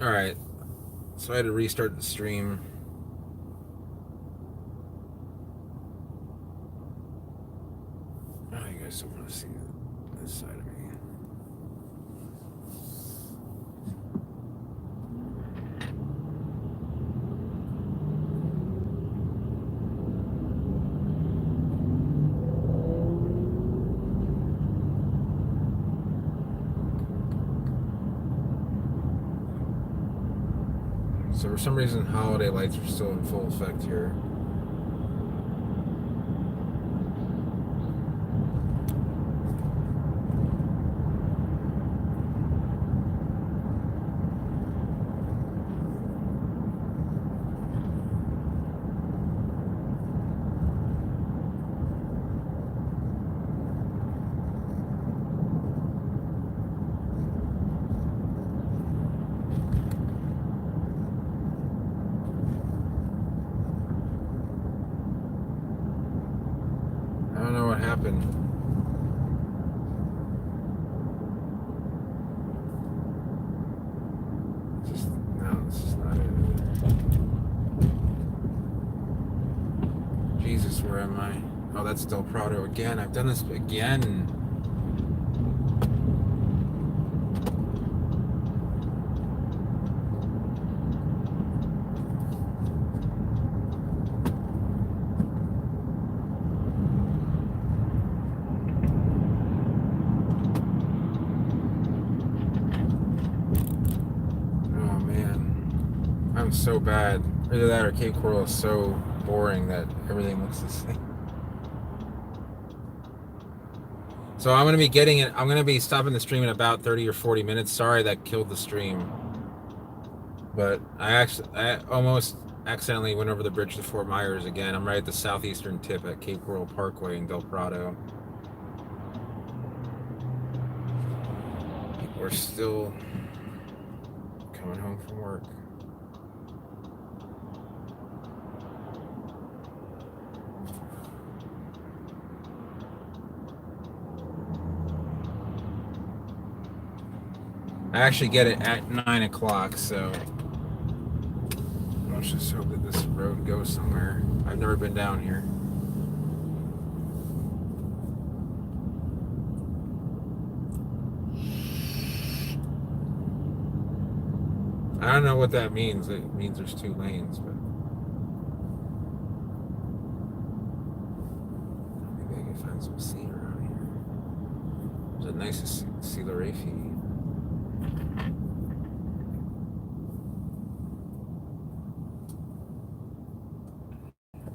Alright, so I had to restart the stream. Oh, you guys don't want to see this side of me. So for some reason, holiday lights are still in full effect here. I don't know what happened. No, this is not it. Jesus, where am I? Oh, that's Del Prado again. I've done this again. Oh man, I'm so bad. Either that or Cape Coral is so boring that everything looks the same. So I'm gonna be getting it. I'm gonna be stopping the stream in about 30 or 40 minutes. Sorry that killed the stream, but I almost accidentally went over the bridge to Fort Myers again. I'm right at the southeastern tip at Cape Coral Parkway in Del Prado. People are still coming home from work. I actually get it at 9 o'clock, so let's just hope that this road goes somewhere. I've never been down here. I don't know what that means. It means there's 2 lanes, but maybe I can find some sea around here. There's a nice sea Larefi.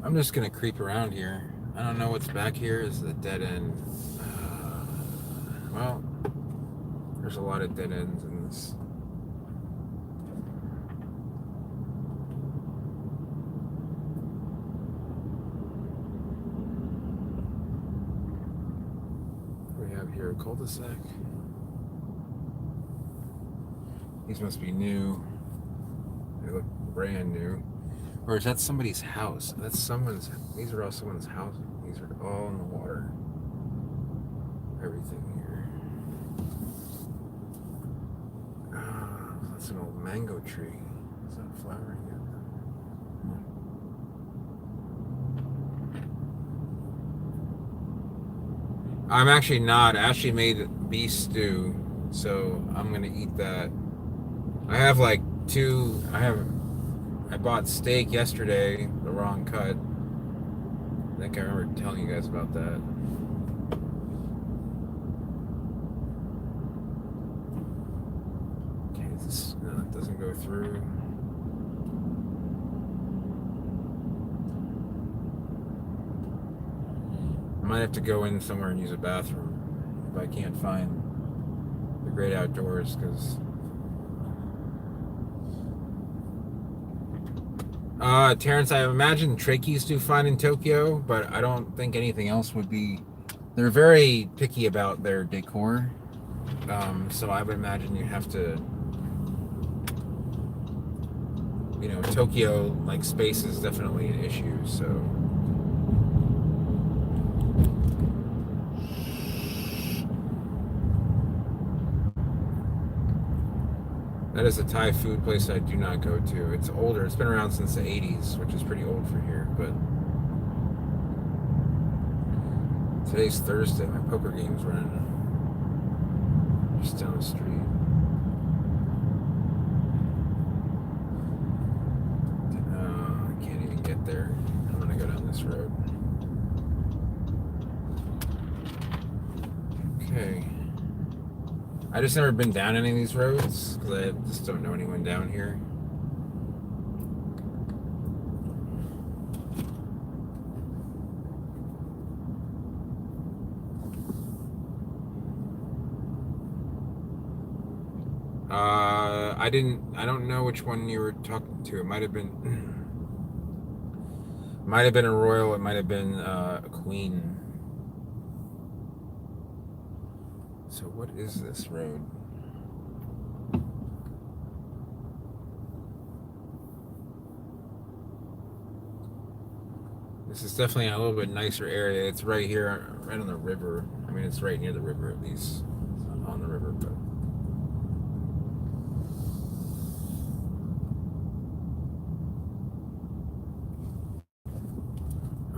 I'm just gonna creep around here. I don't know what's back here. Is the dead end. Well, there's a lot of dead ends in this. What do we have here? A cul-de-sac. These must be new. They look brand new. Or is that somebody's house? That's someone's. These are all someone's house. These are all in the water. Everything here. That's an old mango tree. Is that flowering yet? I'm actually not. Ashley made beef stew, so I'm gonna eat that. I have like 2. I bought steak yesterday, the wrong cut. I think I remember telling you guys about that. Okay, no, it doesn't go through. I might have to go in somewhere and use a bathroom if I can't find the great outdoors, because Terrence, I imagine trachees do fine in Tokyo, but I don't think anything else would be. They're very picky about their decor, so I would imagine you have to, Tokyo, like, space is definitely an issue, so. That is a Thai food place I do not go to. It's older. It's been around since the 80s, which is pretty old for here. But today's Thursday. My poker game's running just down the street. I can't even get there. I'm gonna go down this road. Okay. I just never been down any of these roads because I just don't know anyone down here. I don't know which one you were talking to. It might have been a royal. It might have been a queen. So what is this road? This is definitely a little bit nicer area. It's right here, right on the river. I mean, it's right near the river at least. It's not on the river, but.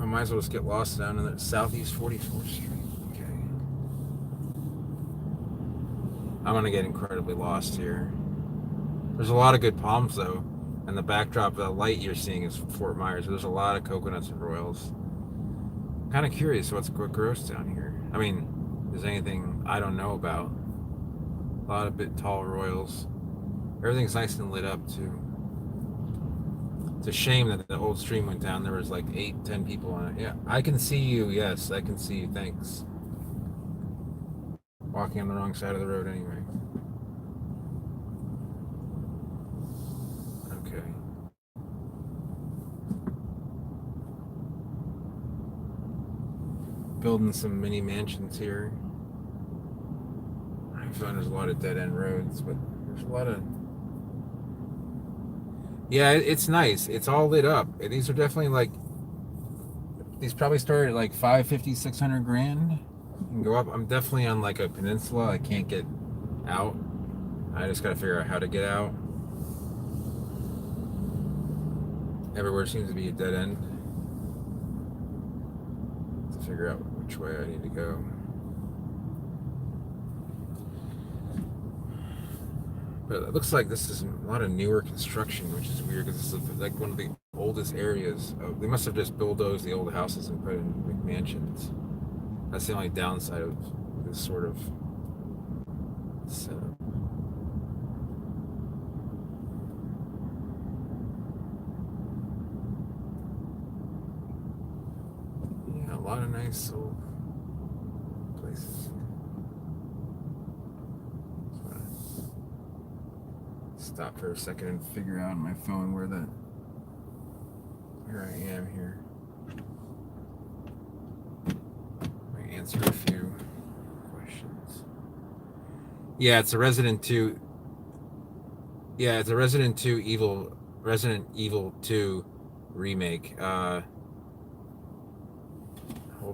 I might as well just get lost down in the Southeast 44th Street. Okay. I'm gonna get incredibly lost here. There's a lot of good palms though, and the backdrop, the light you're seeing is Fort Myers. There's a lot of coconuts and royals. Kind of curious what grows down here. I mean, there's anything I don't know about. A lot of bit tall royals. Everything's nice and lit up too. It's a shame that the old stream went down. There was like 8-10 people on it. Yeah, I can see you. Yes, I can see you. Thanks. Walking on the wrong side of the road anyway. Okay. Building some mini mansions here. I find there's a lot of dead-end roads, but there's a lot of... Yeah, it's nice. It's all lit up. These are definitely like... These probably started at like 550, 600 grand. And go up. I'm definitely on like a peninsula. I can't get out. I just gotta figure out how to get out. Everywhere seems to be a dead end. To figure out which way I need to go. But it looks like this is a lot of newer construction, which is weird because this is like one of the oldest areas. They must have just bulldozed the old houses and put in McMansions. That's the only downside of this sort of setup. Yeah, a lot of nice old places. Stop for a second and figure out on my phone where I am here. I answer a few questions. Yeah, it's a Resident 2. Yeah, it's a Resident 2 Resident Evil 2 remake. Hold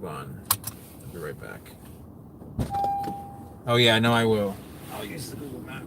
on. I'll be right back. Oh yeah, I know I will. I'll use the Google Map.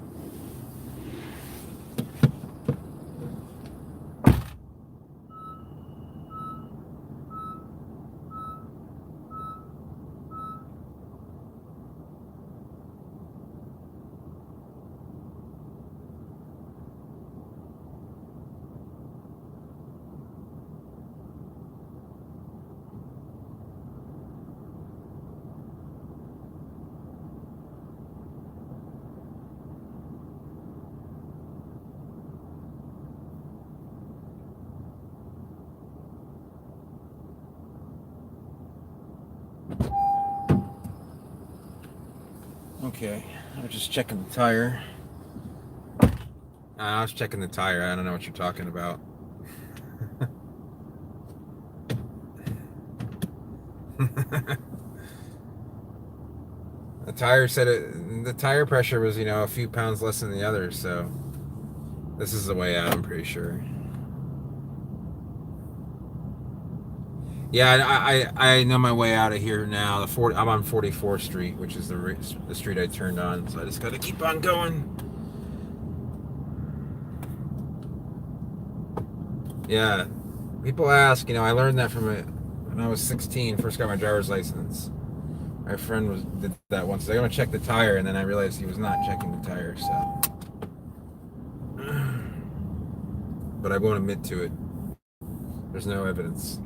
Okay, I was just checking the tire. I was checking the tire. I don't know what you're talking about. The tire said the tire pressure was, a few pounds less than the others, so this is the way out, I'm pretty sure. Yeah, I know my way out of here now. I'm on 44th Street, which is the street I turned on, so I just got to keep on going. Yeah. People ask, I learned that when I was 16, first got my driver's license. My friend did that once. I'm gonna check the tire, and then I realized he was not checking the tire. So, but I won't admit to it. There's no evidence.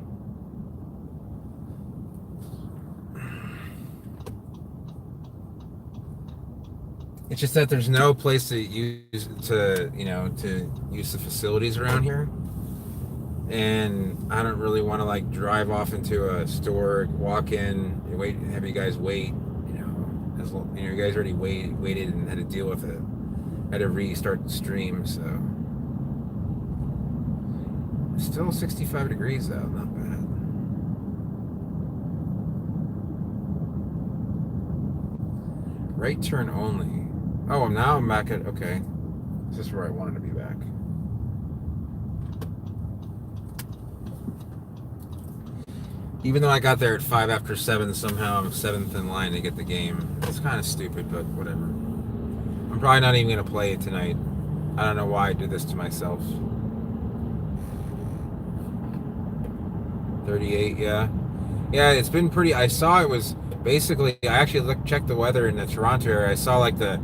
It's just that there's no place to use the facilities around here, and I don't really want to like drive off into a store, walk in, wait, have you guys wait. You guys already waited and had to deal with it. Had to restart the stream, so still 65 degrees out, not bad. Right turn only. Oh, now I'm back at, okay. This is where I wanted to be back. Even though I got there at 5 after 7, somehow I'm 7th in line to get the game. It's kind of stupid, but whatever. I'm probably not even going to play it tonight. I don't know why I did this to myself. 38, yeah. Yeah, it's been pretty. I saw it was basically. I actually checked the weather in the Toronto area. I saw like the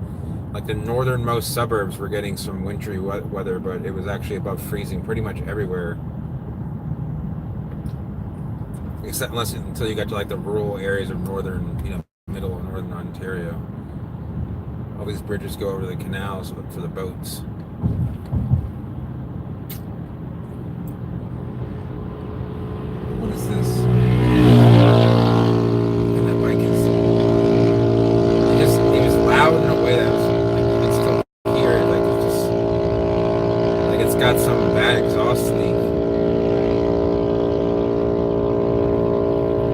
northernmost suburbs were getting some wintry weather, but it was actually above freezing pretty much everywhere. Except until you got to like the rural areas of middle of northern Ontario. All these bridges go over the canals for the boats. What is this? And that bike is. It was loud in a way that was. You can still hear it. Like it's got some bad exhaust leak.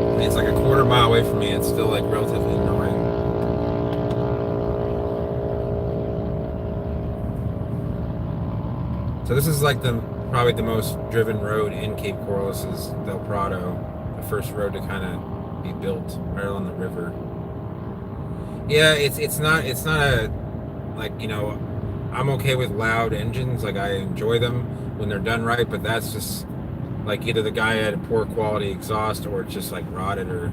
I mean, it's like a quarter mile away from me. It's still like relatively annoying. So this is like probably the most driven road in Cape Coral. This is Del Prado, the first road to kind of be built right on the river. Yeah, it's not a I'm okay with loud engines. Like I enjoy them when they're done right, but that's just like either the guy had a poor quality exhaust or it's just like rotted or.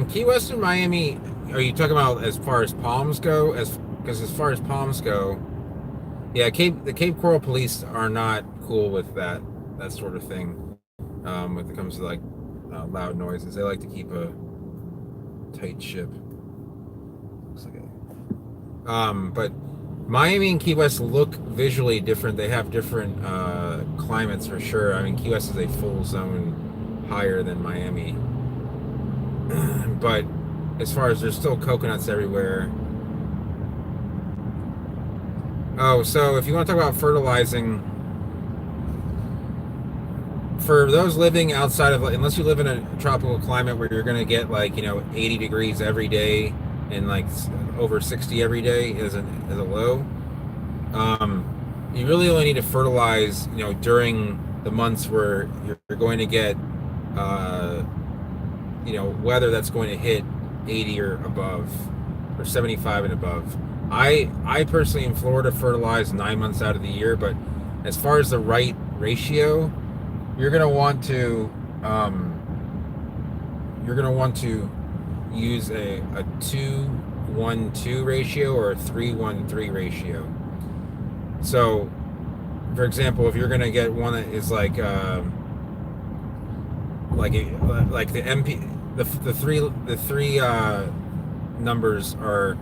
Key West and Miami. Are you talking about as far as Palms go? Because as far as Palms go. Yeah, the Cape Coral police are not cool with that sort of thing. When it comes to like loud noises, they like to keep a tight ship. Looks like but Miami and Key West look visually different. They have different climates for sure. I mean, Key West is a full zone higher than Miami, but as far as there's still coconuts everywhere. Oh, so if you want to talk about fertilizing, for those living outside of, unless you live in a tropical climate where you're going to get 80 degrees every day and like over 60 every day as a low, you really only need to fertilize, during the months where you're going to get, weather that's going to hit 80 or above, or 75 and above. I personally in Florida fertilize 9 months out of the year, but as far as the right ratio, you're gonna want to use a 2:1:2 ratio or a 3:1:3 ratio. So, for example, if you're gonna get one that is like the MP, the three numbers are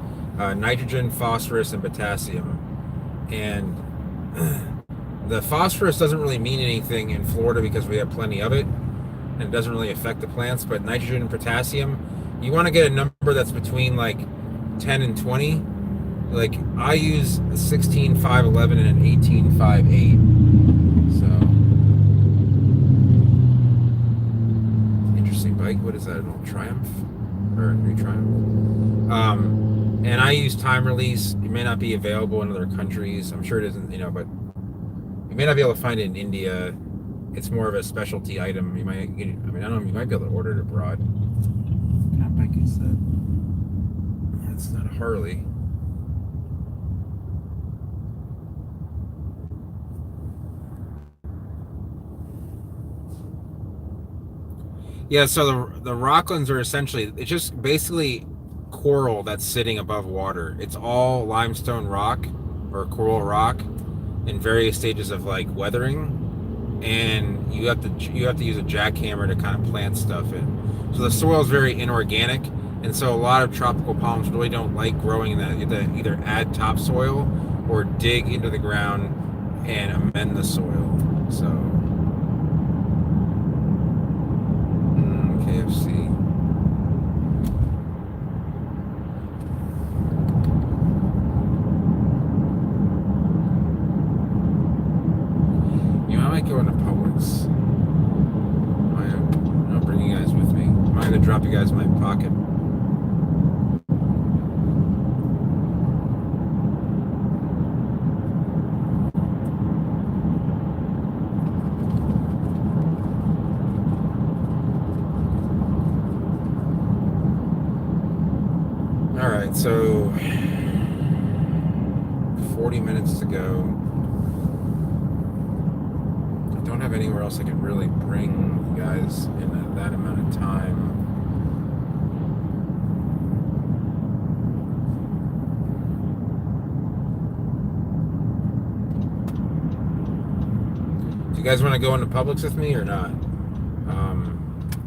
nitrogen, phosphorus, and potassium. And the phosphorus doesn't really mean anything in Florida because we have plenty of it, and it doesn't really affect the plants. But nitrogen and potassium, you want to get a number that's between like 10 and 20. Like I use a 16:5:11 and an 18:5:8. So interesting bike. What is that? An old Triumph or a new Triumph? And I use time release. It may not be available in other countries. I'm sure it isn't, but you may not be able to find it in India. It's more of a specialty item. You might, I don't know, you might be able to order it abroad. What kind of bike is that? It's not a Harley. Yeah, so the rocklands are essentially, it's just basically coral that's sitting above water. It's all limestone rock or coral rock in various stages of like weathering, and you have to use a jackhammer to kind of plant stuff in. So the soil is very inorganic, and so a lot of tropical palms really don't like growing in that. You have to either add topsoil or dig into the ground and amend the soil. So KFC. You know, I might go into Publix. I'll bring you guys with me. I'm gonna drop you guys in my pocket. All right, so 40 minutes to go. I don't have anywhere else I can really bring you guys in that amount of time. Do you guys want to go into Publix with me or not?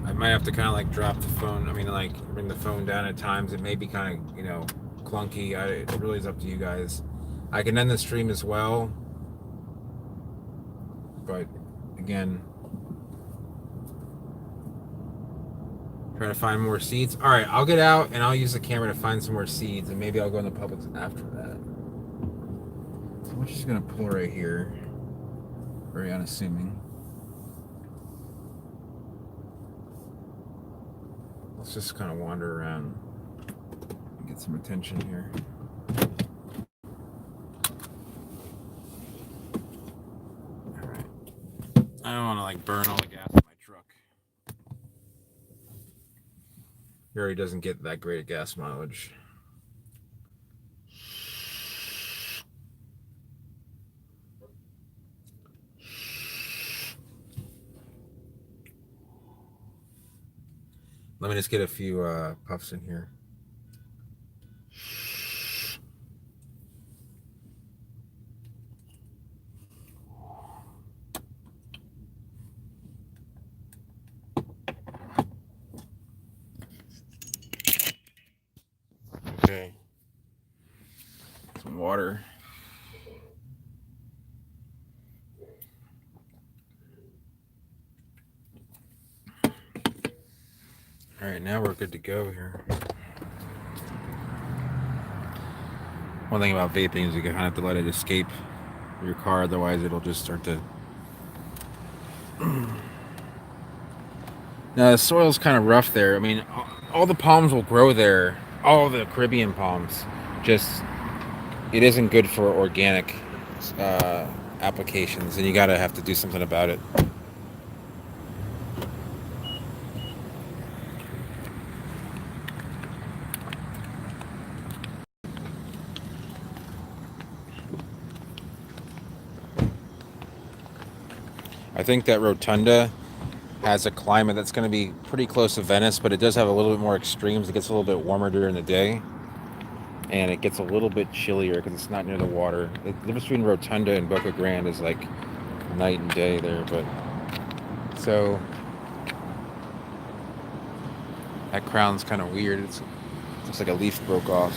I might have to kind of like drop the phone. I mean, like bring the phone down at times. It may be kind of, clunky. It really is up to you guys. I can end the stream as well, but again, trying to find more seeds. All right, I'll get out and I'll use the camera to find some more seeds, and maybe I'll go in the Publix after that. So we're just gonna pull right here. Very unassuming. Let's just kind of wander around and get some attention here. All right. I don't want to like burn all the gas in my truck. It already doesn't get that great of gas mileage. Let me just get a few puffs in here. Okay. Some water. All right, now we're good to go here. One thing about vaping is you kind of have to let it escape your car, otherwise it'll just start to... Now the soil's kind of rough there. I mean, all the palms will grow there, all the Caribbean palms. Just, it isn't good for organic applications, and you gotta have to do something about it. I think that Rotunda has a climate that's going to be pretty close to Venice, but it does have a little bit more extremes. It gets a little bit warmer during the day, and it gets a little bit chillier because it's not near the water. The difference between Rotunda and Boca Grande is like night and day there, but so that crown's kind of weird. It looks like a leaf broke off.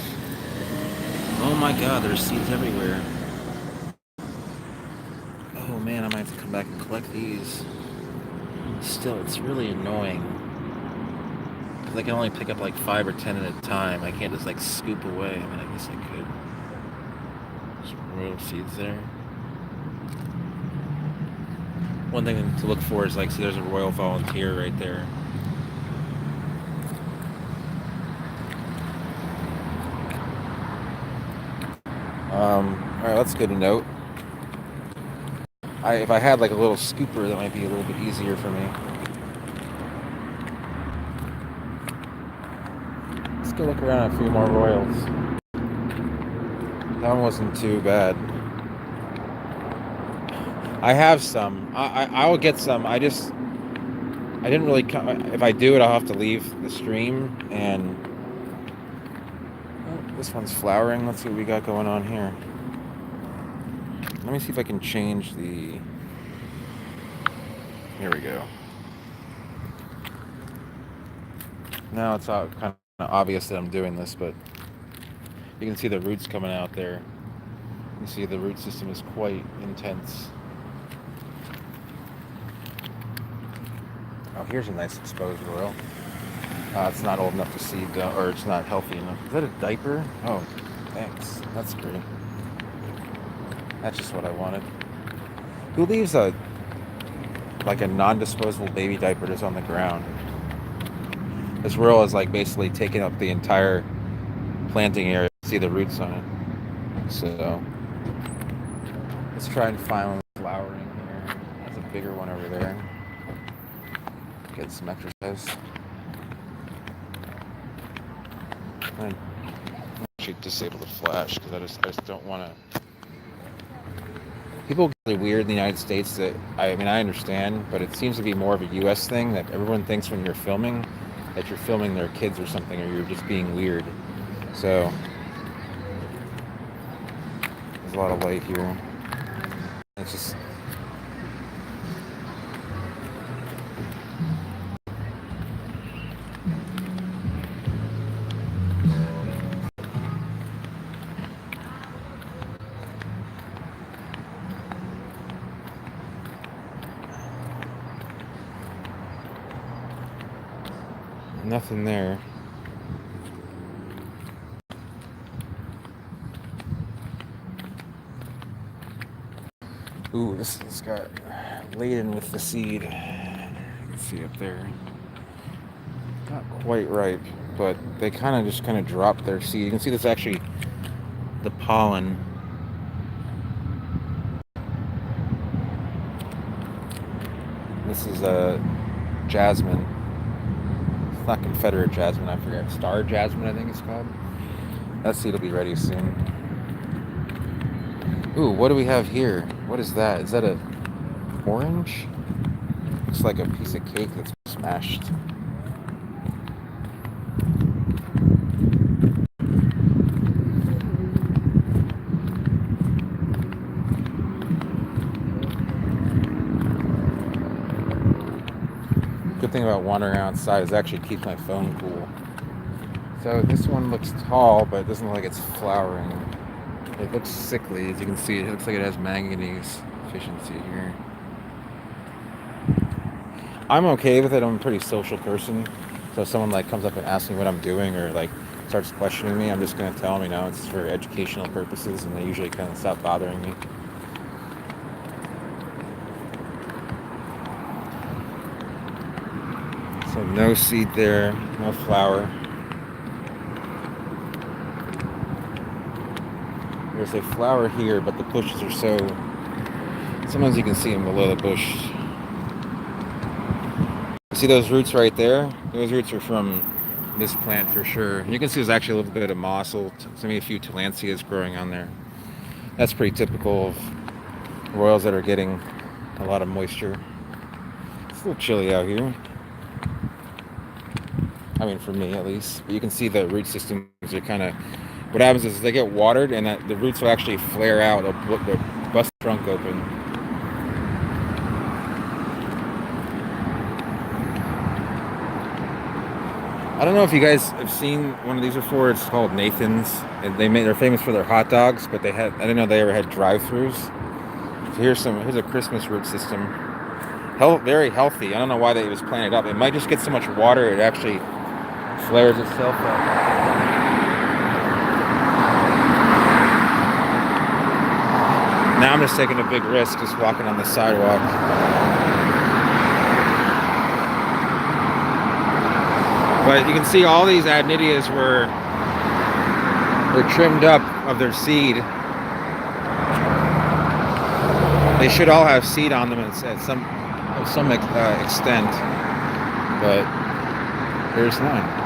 Oh my god, there's seeds everywhere. Oh man, I might have to come back and collect these. Still, it's really annoying because I can only pick up like 5 or 10 at a time. I can't just like scoop away. I mean, I guess I could. Some real seeds there. One thing to look for is like, see, there's a Royal Volunteer right there. All right, that's good to note. If I had like a little scooper, that might be a little bit easier for me. Let's go look around at a few more Royals. That one wasn't too bad. I have some. I will get some. I didn't really. If I do it, I'll have to leave the stream. And oh, this one's flowering. Let's see what we got going on here. Let me see if I can change the. Here we go. Now it's kind of obvious that I'm doing this, but you can see the roots coming out there. You see the root system is quite intense. Oh, here's a nice exposed royal. It's not old enough to seed, or it's not healthy enough. Is that a diaper? Oh, thanks. That's great. That's just what I wanted. Who leaves a non-disposable baby diaper just on the ground? This royal is like basically taking up the entire planting area. See the roots on it. So let's try and find one flowering here. That's a bigger one over there. Get some exercise. I should disable the flash because I just don't want to. People get really weird in the United States that I understand, but it seems to be more of a U.S. thing that everyone thinks when you're filming that you're filming their kids or something, or you're just being weird. So there's a lot of light here. It's just. Nothing there. Ooh, this has got laden with the seed. You can see up there. Not quite ripe, but they kind of drop their seed. You can see this actually, the pollen. This is a jasmine. It's not Confederate jasmine, I forget. Star jasmine, I think it's called. That seed will be ready soon. Ooh, what do we have here? What is that? Is that a orange? Looks like a piece of cake that's smashed. Good thing about wandering outside is it actually keeps my phone cool. So this one looks tall, but it doesn't look like it's flowering. It looks sickly, as you can see. It looks like it has manganese deficiency here. I'm okay with it. I'm a pretty social person. So if someone comes up and asks me what I'm doing, or starts questioning me, I'm just gonna tell them, it's for educational purposes, and they usually kind of stop bothering me. So no seed there, no flower. There's a flower here, but the bushes are so. Sometimes you can see them below the bush. See those roots right there? Those roots are from this plant for sure. You can see there's actually a little bit of mossel, maybe a few tillandsias growing on there. That's pretty typical of royals that are getting a lot of moisture. It's a little chilly out here. For me at least. But you can see the root systems are kind of. What happens is they get watered, and the roots will actually flare out. They'll bust the trunk open. I don't know if you guys have seen one of these before. It's called Nathan's. And they're famous for their hot dogs, but I didn't know they ever had drive-throughs. So here's a Christmas root system. Very healthy. I don't know why they just planted up. It might just get so much water it actually flares itself up. Now I'm just taking a big risk, just walking on the sidewalk. But you can see all these adenidias were trimmed up of their seed. They should all have seed on them at some extent, but there's none.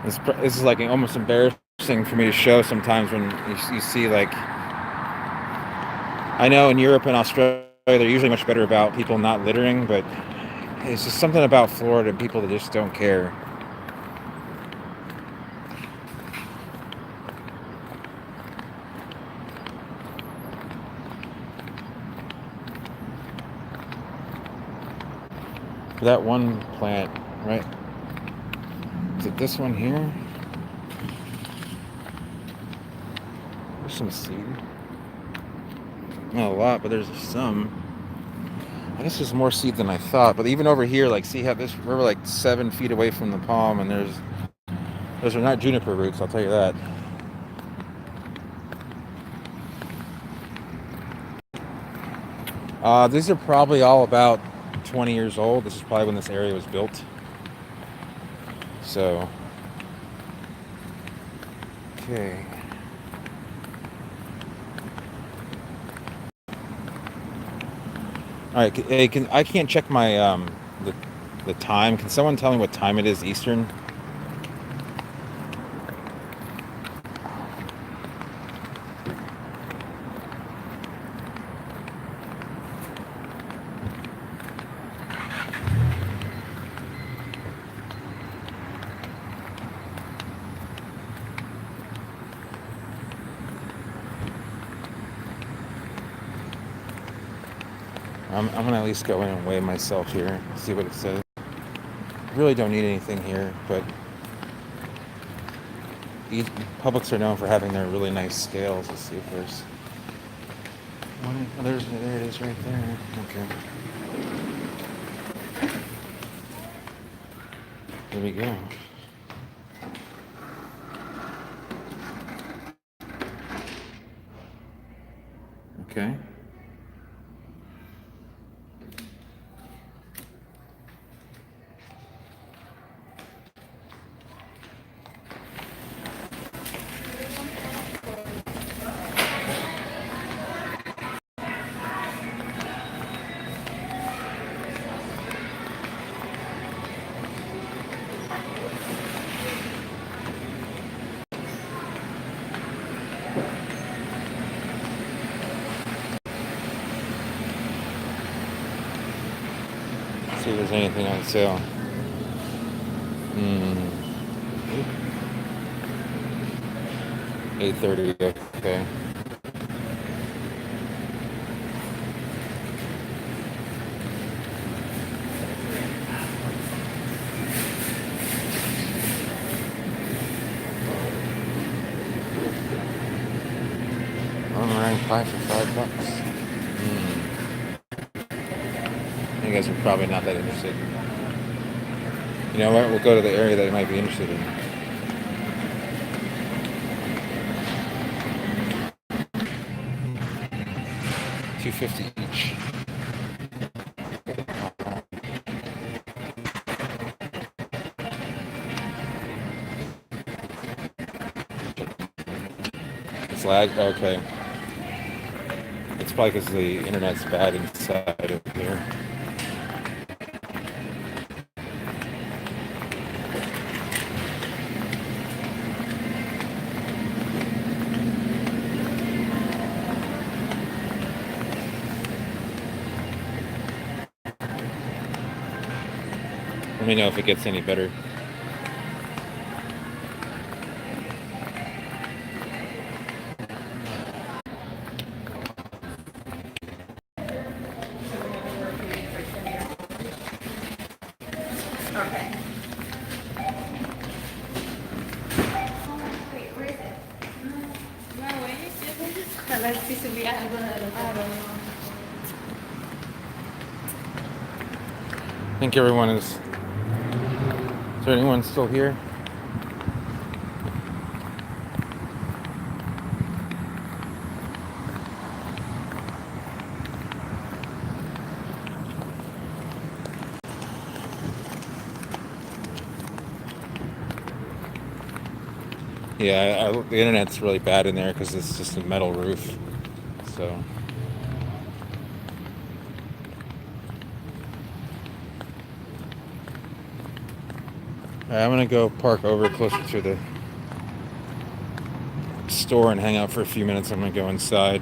This is almost embarrassing thing for me to show sometimes when you see, like, I know in Europe and Australia they're usually much better about people not littering, but it's just something about Florida and people that just don't care. That one plant, right? Is it this one here? There's some seed. Not a lot, but there's some. I guess there's more seed than I thought. But even over here, like, see how this, we're like 7 feet away from the palm, and those are not juniper roots, I'll tell you that. These are probably all about 20 years old. This is probably when this area was built. So, okay. All right, hey, I can't check my the time. Can someone tell me what time it is Eastern? I'm gonna at least go in and weigh myself here, see what it says. Really don't need anything here, but Publix are known for having their really nice scales. Let's see if there's one. Oh, there it is right there. Okay. There we go. Okay. See if there's anything on sale. 8:30. Okay. Boomerang pie for $5. You guys are probably not that interested. You know what? We'll go to the area that you might be interested in. $2.50 each. It's lag? Okay. It's probably because the internet's bad inside of here. Let me know if it gets any better. I think everyone is. Is there anyone still here? Yeah, the internet's really bad in there because it's just a metal roof. So. I'm gonna go park over closer to the store and hang out for a few minutes. I'm gonna go inside.